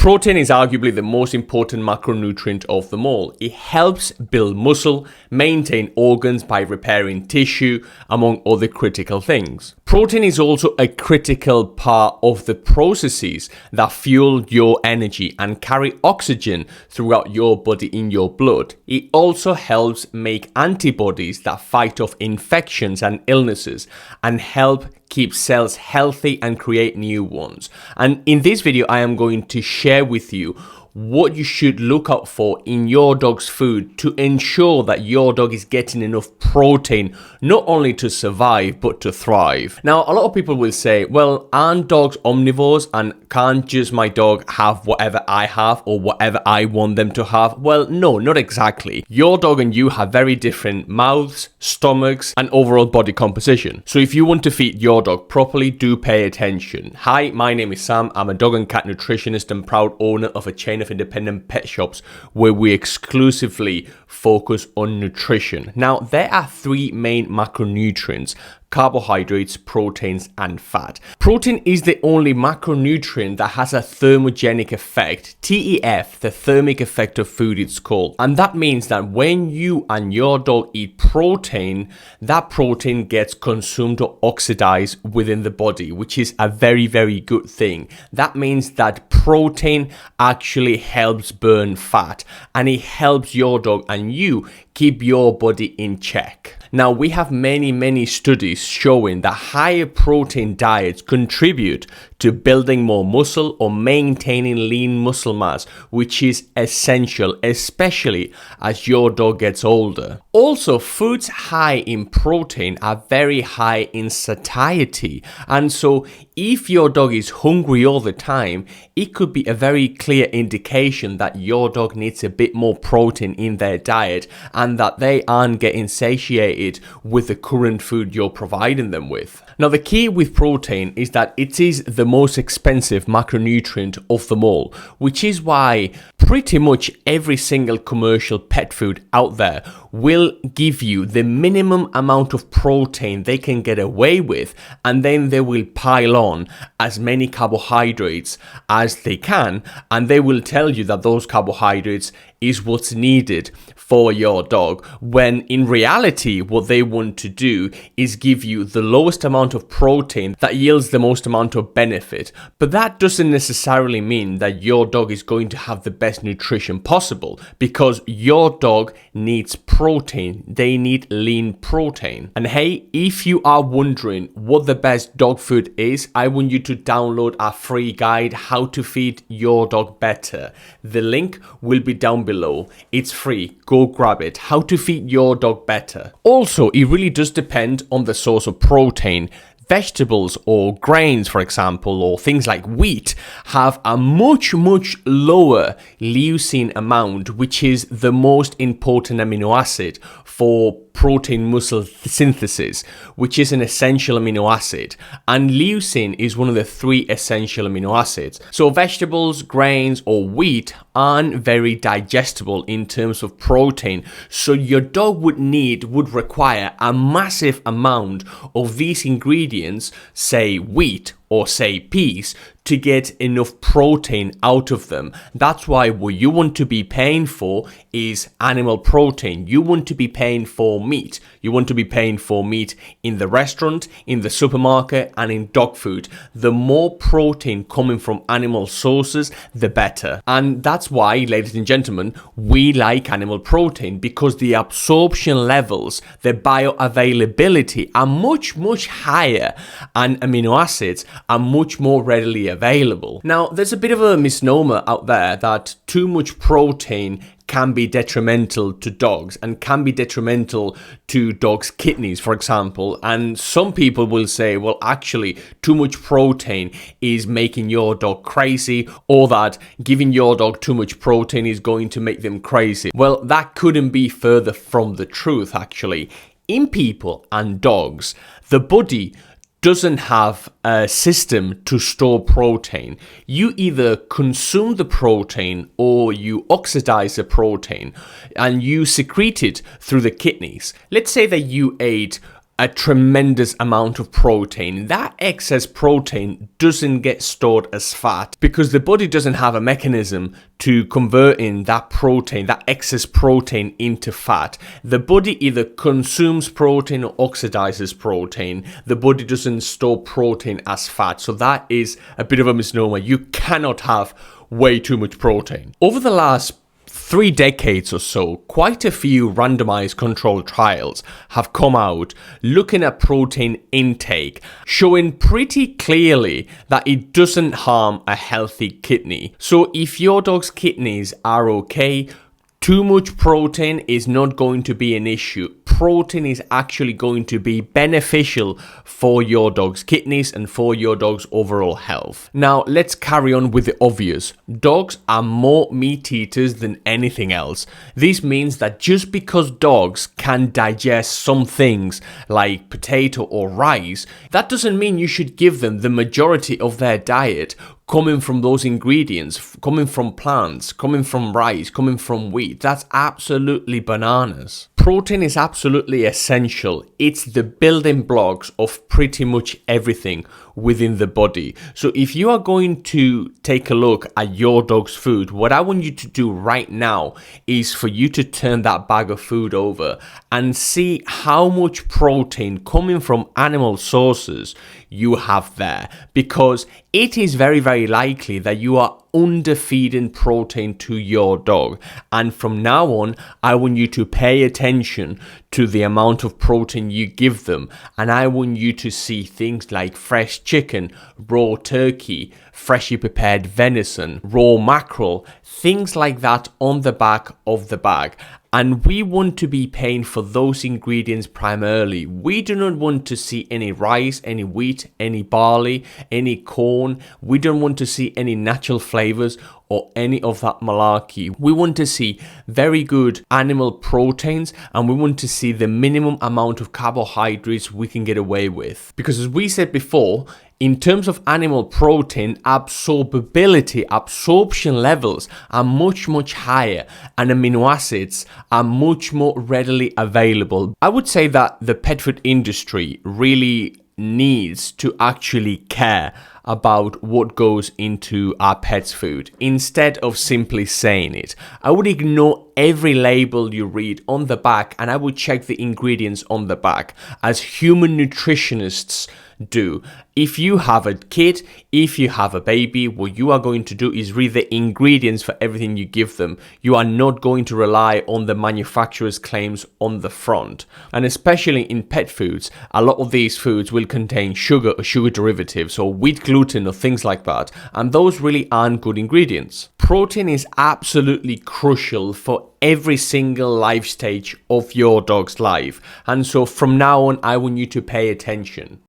Protein is arguably the most important macronutrient of them all. It helps build muscle, maintain organs by repairing tissue, among other critical things. Protein is also a critical part of the processes that fuel your energy and carry oxygen throughout your body in your blood. It also helps make antibodies that fight off infections and illnesses and help keep cells healthy and create new ones. And in this video, I am going to share with you what you should look out for in your dog's food to ensure that your dog is getting enough protein, not only to survive, but to thrive. Now, a lot of people will say, well, aren't dogs omnivores and can't just my dog have whatever I have or whatever I want them to have? Well, no, not exactly. Your dog and you have very different mouths, stomachs, and overall body composition. So if you want to feed your dog properly, do pay attention. Hi, my name is Sam. I'm a dog and cat nutritionist and proud owner of a chain of independent pet shops where we exclusively focus on nutrition. Now, there are three main macronutrients: carbohydrates, proteins, and fat. Protein is the only macronutrient that has a thermogenic effect, TEF, the thermic effect of food it's called. And that means that when you and your dog eat protein, that protein gets consumed or oxidized within the body, which is a very, very good thing. That means that protein actually helps burn fat, and it helps your dog and you keep your body in check. Now, we have many studies showing that higher protein diets contribute to building more muscle or maintaining lean muscle mass, which is essential, especially as your dog gets older. Also, foods high in protein are very high in satiety, and so if your dog is hungry all the time, it could be a very clear indication that your dog needs a bit more protein in their diet and that they aren't getting satiated with the current food you're providing them with. Now, the key with protein is that it is the most expensive macronutrient of them all, which is why pretty much every single commercial pet food out there will give you the minimum amount of protein they can get away with, and then they will pile on as many carbohydrates as they can, and they will tell you that those carbohydrates is what's needed for your dog, when in reality what they want to do is give you the lowest amount of protein that yields the most amount of benefit. But that doesn't necessarily mean that your dog is going to have the best nutrition possible, because your dog needs protein. They need lean protein. And hey, if you are wondering what the best dog food is, I want you to download our free guide, How to Feed Your Dog Better. The link will be down below. It's free. Go grab it. How to Feed Your Dog Better. Also, it really does depend on the source of protein. Vegetables or grains, for example, or things like wheat, have a much lower leucine amount, which is the most important amino acid for protein muscle synthesis, which is an essential amino acid, and leucine is one of the three essential amino acids. So vegetables, grains, or wheat aren't very digestible in terms of protein, so your dog would require a massive amount of these ingredients, say wheat or say peas, to get enough protein out of them. That's why what you want to be paying for is animal protein. You want to be paying for meat. You want to be paying for meat in the restaurant, in the supermarket, and in dog food. The more protein coming from animal sources, the better. And that's why, ladies and gentlemen, we like animal protein, because the absorption levels, the bioavailability are much higher, and amino acids are much more readily available. Now, there's a bit of a misnomer out there that too much protein can be detrimental to dogs and can be detrimental to dogs' kidneys, for example. And some people will say, well, actually, too much protein is making your dog crazy, or that giving your dog too much protein is going to make them crazy. Well, that couldn't be further from the truth, actually. In people and dogs, the body doesn't have a system to store protein. You either consume the protein or you oxidize the protein and you secrete it through the kidneys. Let's say that you ate a tremendous amount of protein. That excess protein doesn't get stored as fat because the body doesn't have a mechanism to convert in that protein, that excess protein, into fat. The body either consumes protein or oxidizes protein. The body doesn't store protein as fat. So that is a bit of a misnomer. You cannot have way too much protein. Over the last 3 decades or so, quite a few randomized controlled trials have come out looking at protein intake, showing pretty clearly that it doesn't harm a healthy kidney. So if your dog's kidneys are okay, too much protein is not going to be an issue. Protein is actually going to be beneficial for your dog's kidneys and for your dog's overall health. Now, let's carry on with the obvious. Dogs are more meat eaters than anything else. This means that just because dogs can digest some things like potato or rice, that doesn't mean you should give them the majority of their diet coming from those ingredients, coming from plants, coming from rice, coming from wheat. That's absolutely bananas. Protein is absolutely essential. It's the building blocks of pretty much everything within the body. So if you are going to take a look at your dog's food, what I want you to do right now is for you to turn that bag of food over and see how much protein coming from animal sources you have there, because it is very, very likely that you are underfeeding protein to your dog. And from now on, I want you to pay attention to the amount of protein you give them. And I want you to see things like fresh chicken, raw turkey, freshly prepared venison, raw mackerel, things like that on the back of the bag. And we want to be paying for those ingredients primarily. We do not want to see any rice, any wheat, any barley, any corn. We don't want to see any natural flavors or any of that malarkey. We want to see very good animal proteins, and we want to see the minimum amount of carbohydrates we can get away with. Because as we said before, in terms of animal protein, absorption levels are much, much higher, and amino acids are much more readily available. I would say that the pet food industry really needs to actually care about what goes into our pet's food instead of simply saying it. I would ignore every label you read on the back, and I would check the ingredients on the back as human nutritionists do. If you have a kid, if you have a baby, what you are going to do is read the ingredients for everything you give them. You are not going to rely on the manufacturer's claims on the front. And especially in pet foods, a lot of these foods will contain sugar or sugar derivatives or wheat gluten or things like that. And those really aren't good ingredients. Protein is absolutely crucial for every single life stage of your dog's life. And so from now on, I want you to pay attention.